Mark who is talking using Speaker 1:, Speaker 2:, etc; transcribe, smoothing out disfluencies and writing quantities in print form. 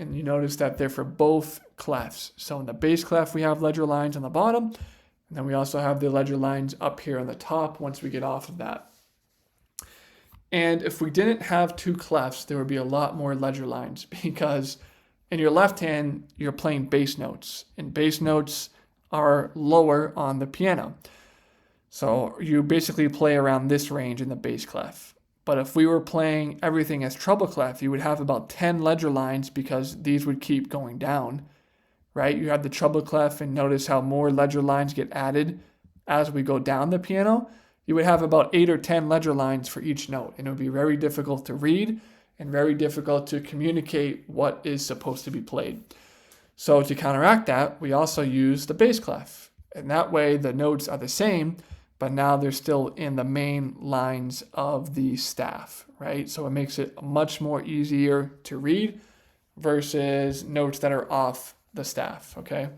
Speaker 1: And you notice that they're for both clefs. So in the bass clef, we have ledger lines on the bottom, and then we also have the ledger lines up here on the top once we get off of that. And if we didn't have two clefs, there would be a lot more ledger lines because in your left hand, you're playing bass notes, and bass notes are lower on the piano. So you basically play around this range in the bass clef. But if we were playing everything as treble clef, you would have about 10 ledger lines because these would keep going down, right? You have the treble clef, and notice how more ledger lines get added as we go down the piano. You would have about 8 or 10 ledger lines for each note, and it would be very difficult to read and very difficult to communicate what is supposed to be played. So to counteract that, we also use the bass clef, and that way the notes are the same, but now they're still in the main lines of the staff, right? So it makes it much more easier to read versus notes that are off the staff, okay?